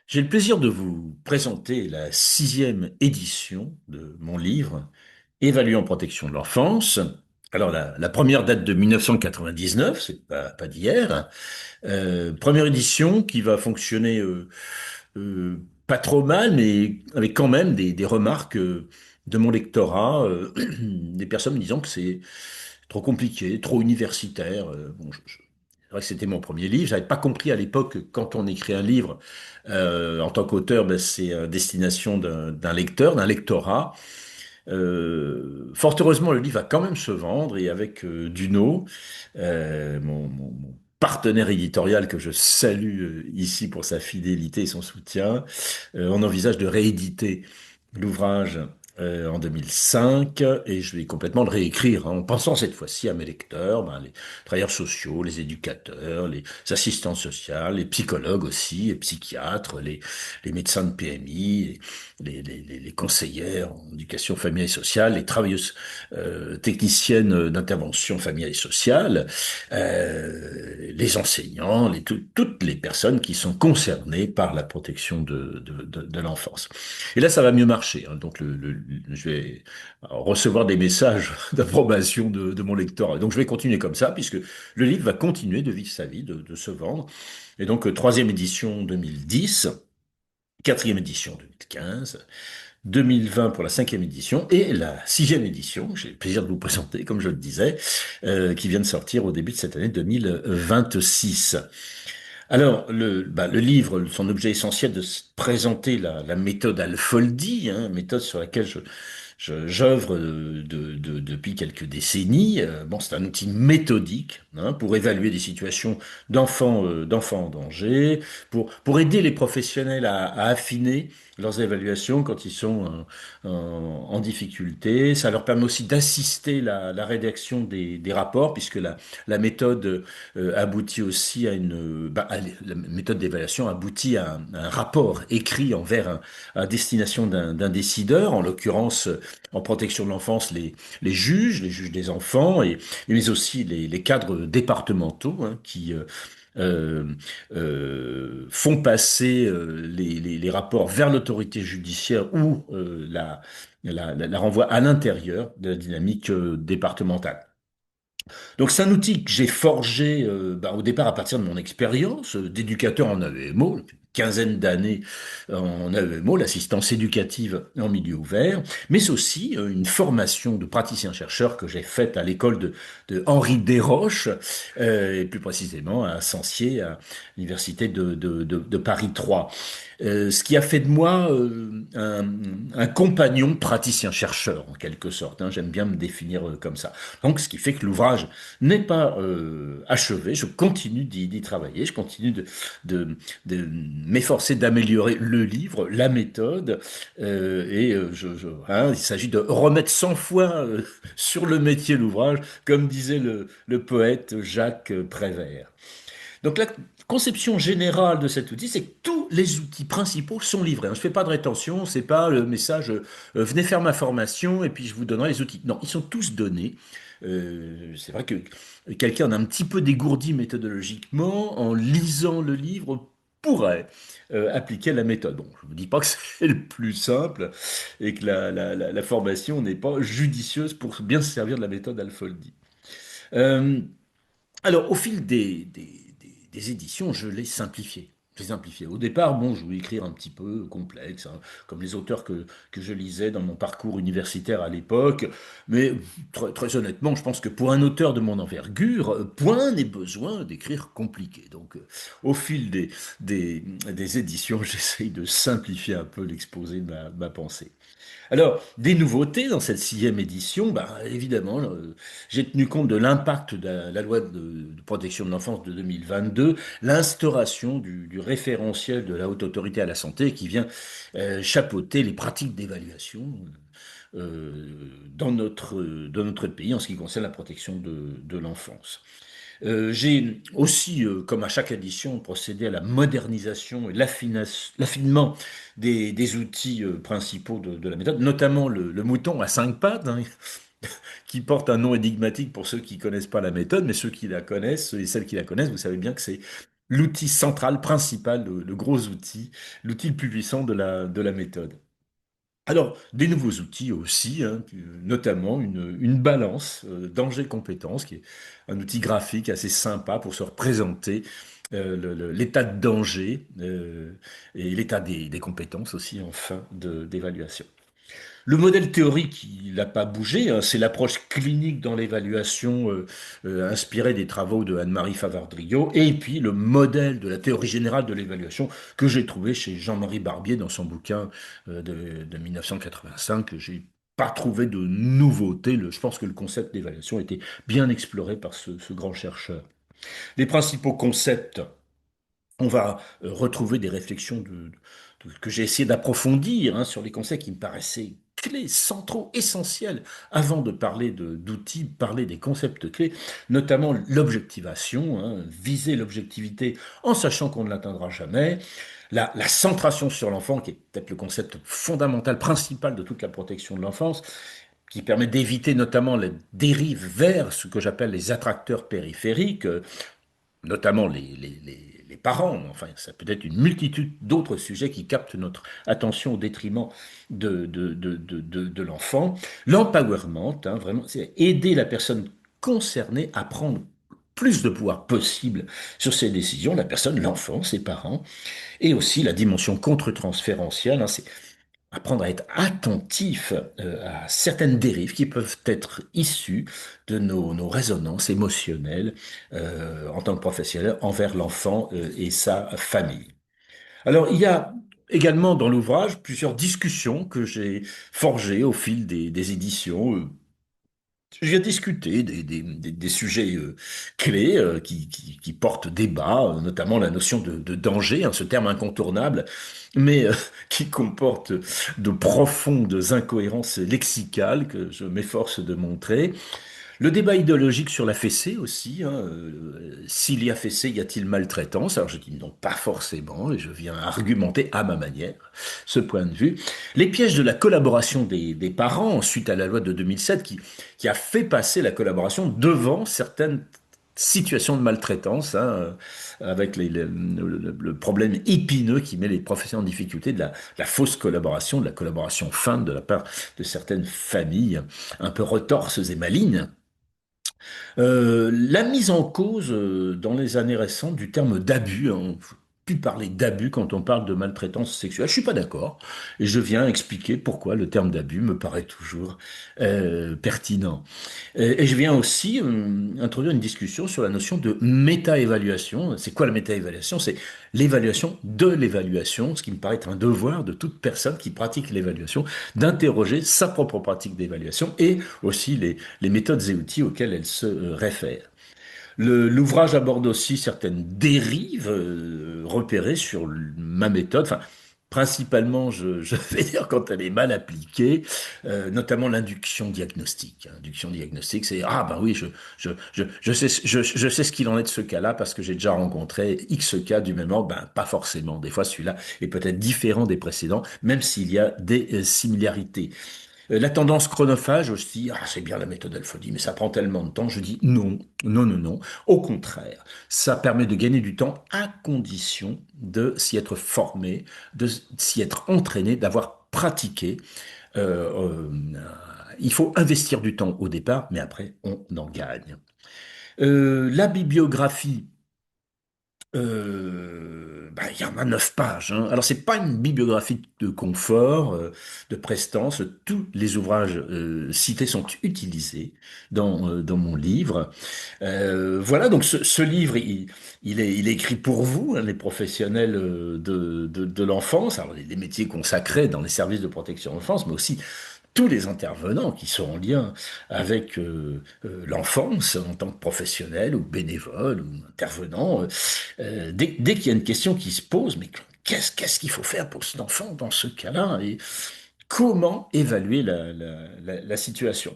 J'ai le plaisir de vous présenter la sixième édition de mon livre Évaluant protection de l'enfance. Alors la première date de 1999, c'est pas d'hier. Première édition qui va fonctionner pas trop mal, mais avec quand même des remarques de mon lectorat, des personnes me disant que c'est trop compliqué, trop universitaire. C'est vrai que c'était mon premier livre. J'avais pas compris à l'époque que quand on écrit un livre en tant qu'auteur, ben, c'est à destination d'un lecteur, d'un lectorat. Fort heureusement, le livre va quand même se vendre et avec Duno, mon partenaire éditorial que je salue ici pour sa fidélité et son soutien, on envisage de rééditer l'ouvrage en 2005 et je vais complètement le réécrire en pensant cette fois-ci à mes lecteurs, ben, les travailleurs sociaux, les éducateurs, les assistants sociaux, les psychologues aussi, les psychiatres, les médecins de PMI, les conseillères en éducation familiale et sociale, les travailleuses techniciennes d'intervention familiale et sociale, les enseignants, toutes les personnes qui sont concernées par la protection de l'enfance. Et là, ça va mieux marcher, hein. Donc, je vais recevoir des messages d'approbation de mon lecteur. Donc, je vais continuer comme ça, puisque le livre va continuer de vivre sa vie, de se vendre. Et donc, troisième édition 2010, quatrième édition 2015, 2020 pour la cinquième édition et la sixième édition, j'ai le plaisir de vous présenter, comme je le disais, qui vient de sortir au début de cette année 2026. Alors, le livre, son objet essentiel de présenter la méthode Alfoldi, hein, méthode sur laquelle j'œuvre depuis quelques décennies. Bon, c'est un outil méthodique hein, pour évaluer des situations d'enfants en danger, pour aider les professionnels à affiner leurs évaluations quand ils sont en difficulté. Ça leur permet aussi d'assister la rédaction des rapports, puisque la méthode aboutit aussi la méthode d'évaluation aboutit à un rapport écrit à destination d'un décideur, en l'occurrence en protection de l'enfance, les juges des enfants, mais aussi les cadres départementaux hein, qui font passer les rapports vers l'autorité judiciaire ou la renvoient à l'intérieur de la dynamique départementale. Donc c'est un outil que j'ai forgé au départ à partir de mon expérience d'éducateur en AEMO, une quinzaine d'années en AEMO, l'assistance éducative en milieu ouvert, mais c'est aussi une formation de praticien-chercheur que j'ai faite à l'école de Henri Desroches, et plus précisément à Sancier, à l'université de Paris 3. Ce qui a fait de moi un compagnon praticien-chercheur, en quelque sorte, hein. J'aime bien me définir comme ça. Donc, ce qui fait que l'ouvrage n'est pas achevé. Je continue d'y travailler. Je continue de m'efforcer d'améliorer le livre, la méthode. Il s'agit de remettre 100 fois sur le métier l'ouvrage, comme disait le poète Jacques Prévert. Donc la conception générale de cet outil, c'est que tous les outils principaux sont livrés. Je ne fais pas de rétention, c'est pas le message venez faire ma formation et puis je vous donnerai les outils. Non, ils sont tous donnés. C'est vrai que quelqu'un d'un petit peu dégourdi méthodologiquement, en lisant le livre, pourrait appliquer la méthode. Bon, je ne vous dis pas que c'est le plus simple et que la formation n'est pas judicieuse pour bien se servir de la méthode Alfoldi. Euh, alors, au fil des éditions, je l'ai simplifié. Je l'ai simplifié. Au départ, bon, je voulais écrire un petit peu complexe, hein, comme les auteurs que je lisais dans mon parcours universitaire à l'époque. Mais très honnêtement, je pense que pour un auteur de mon envergure, point n'est besoin d'écrire compliqué. Donc, au fil des éditions, j'essaye de simplifier un peu l'exposé de ma pensée. Alors, des nouveautés dans cette sixième édition, évidemment, j'ai tenu compte de l'impact de la loi de protection de l'enfance de 2022, l'instauration du référentiel de la Haute Autorité à la santé qui vient chapeauter les pratiques d'évaluation dans notre pays en ce qui concerne la protection de l'enfance. J'ai aussi, comme à chaque édition, procédé à la modernisation et l'affinement des outils principaux de la méthode, notamment le mouton à cinq pattes, hein, qui porte un nom énigmatique pour ceux qui connaissent pas la méthode, mais ceux qui la connaissent et celles qui la connaissent, vous savez bien que c'est l'outil central, principal, le gros outil, l'outil le plus puissant de la méthode. Alors, des nouveaux outils aussi, hein, notamment une balance danger-compétence, qui est un outil graphique assez sympa pour se représenter l'état de danger et l'état des compétences aussi en fin d'évaluation. Le modèle théorique, il n'a pas bougé, hein, c'est l'approche clinique dans l'évaluation inspirée des travaux de Anne-Marie Favardrio, et puis le modèle de la théorie générale de l'évaluation que j'ai trouvé chez Jean-Marie Barbier dans son bouquin de 1985, que j'ai pas trouvé de nouveauté. Je pense que le concept d'évaluation a été bien exploré par ce grand chercheur. Les principaux concepts, on va retrouver des réflexions que j'ai essayé d'approfondir hein, sur les concepts qui me paraissaient clés, centraux, essentiels, avant de parler d'outils, parler des concepts clés, notamment l'objectivation, hein, viser l'objectivité en sachant qu'on ne l'atteindra jamais, la centration sur l'enfant, qui est peut-être le concept fondamental, principal de toute la protection de l'enfance, qui permet d'éviter notamment les dérives vers ce que j'appelle les attracteurs périphériques, notamment les parents, enfin, ça peut être une multitude d'autres sujets qui captent notre attention au détriment de l'enfant. L'empowerment, hein, vraiment, c'est aider la personne concernée à prendre plus de pouvoir possible sur ses décisions, la personne, l'enfant, ses parents, et aussi la dimension contre-transférentielle, hein, c'est apprendre à être attentif à certaines dérives qui peuvent être issues de nos résonances émotionnelles en tant que professionnel envers l'enfant et sa famille. Alors, il y a également dans l'ouvrage plusieurs discussions que j'ai forgées au fil des éditions. J'ai discuté des sujets clés qui portent débat, notamment la notion de danger, hein, ce terme incontournable, mais qui comporte de profondes incohérences lexicales que je m'efforce de montrer. Le débat idéologique sur la fessée aussi, hein, s'il y a fessée, y a-t-il maltraitance? Alors je dis non, pas forcément, et je viens argumenter à ma manière ce point de vue. Les pièges de la collaboration des parents, suite à la loi de 2007, qui a fait passer la collaboration devant certaines situations de maltraitance, hein, avec le problème épineux qui met les professionnels en difficulté de la fausse collaboration, de la collaboration feinte de la part de certaines familles un peu retorses et malignes. La mise en cause dans les années récentes du terme d'abus, hein, on ne peut plus parler d'abus quand on parle de maltraitance sexuelle. Je suis pas d'accord et je viens expliquer pourquoi le terme d'abus me paraît toujours pertinent. Et je viens aussi introduire une discussion sur la notion de méta-évaluation. C'est quoi la méta-évaluation? C'est l'évaluation de l'évaluation, ce qui me paraît être un devoir de toute personne qui pratique l'évaluation, d'interroger sa propre pratique d'évaluation et aussi les méthodes et outils auxquels elle se réfère. L'ouvrage aborde aussi certaines dérives repérées sur ma méthode. Enfin, principalement, je vais dire quand elle est mal appliquée, notamment l'induction diagnostique. Induction diagnostique, c'est ah ben oui, je sais ce qu'il en est de ce cas-là parce que j'ai déjà rencontré X cas du même ordre. Ben pas forcément. Des fois, celui-là est peut-être différent des précédents, même s'il y a des similarités. La tendance chronophage aussi, ah, c'est bien la méthode Alpha-D, mais ça prend tellement de temps. Je dis non, non, non, non. Au contraire, ça permet de gagner du temps à condition de s'y être formé, de s'y être entraîné, d'avoir pratiqué. Il faut investir du temps au départ, mais après, on en gagne. La bibliographie, il y en a 9 pages. Hein. Alors, c'est pas une bibliographie de confort, de prestance. Tous les ouvrages cités sont utilisés dans mon livre. Voilà, donc ce livre, il est écrit pour vous, hein, les professionnels de l'enfance, alors les métiers consacrés dans les services de protection de l'enfance, mais aussi tous les intervenants qui sont en lien avec l'enfance en tant que professionnels ou bénévoles ou intervenants. Dès qu'il y a une question qui se pose, mais qu'est-ce qu'il faut faire pour cet enfant dans ce cas-là et comment évaluer la situation?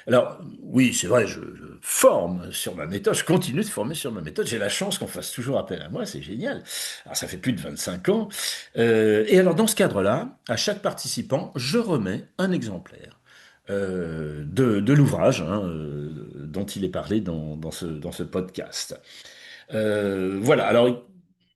Alors, oui, c'est vrai, je forme sur ma méthode, je continue de former sur ma méthode. J'ai la chance qu'on fasse toujours appel à moi, c'est génial. Alors, ça fait plus de 25 ans. Et alors, dans ce cadre-là, à chaque participant, je remets un exemplaire de l'ouvrage hein, dont il est parlé dans ce podcast. Voilà, alors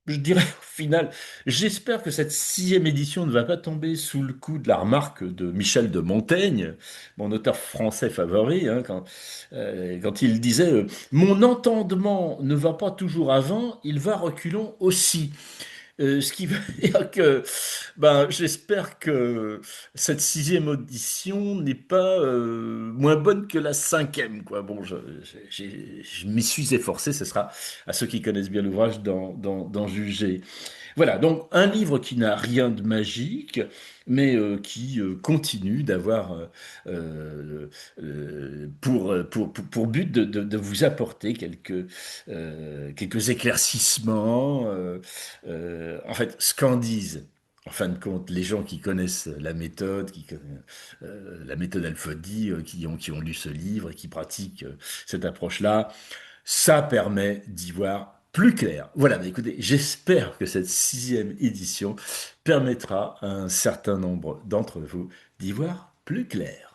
je dirais au final, j'espère que cette sixième édition ne va pas tomber sous le coup de la remarque de Michel de Montaigne, mon auteur français favori, hein, quand il disait Mon entendement ne va pas toujours avant, il va reculons aussi ». Ce qui veut dire que j'espère que cette sixième audition n'est pas moins bonne que la cinquième, quoi. Bon, je m'y suis efforcé, ce sera à ceux qui connaissent bien l'ouvrage d'en juger. Voilà, donc un livre qui n'a rien de magique, mais qui continue d'avoir pour but de vous apporter quelques éclaircissements. En fait, ce qu'en disent, en fin de compte, les gens qui connaissent la méthode, la méthode Alpha-D, qui ont lu ce livre et qui pratiquent cette approche-là, ça permet d'y voir plus clair. Voilà, mais écoutez, j'espère que cette sixième édition permettra à un certain nombre d'entre vous d'y voir plus clair.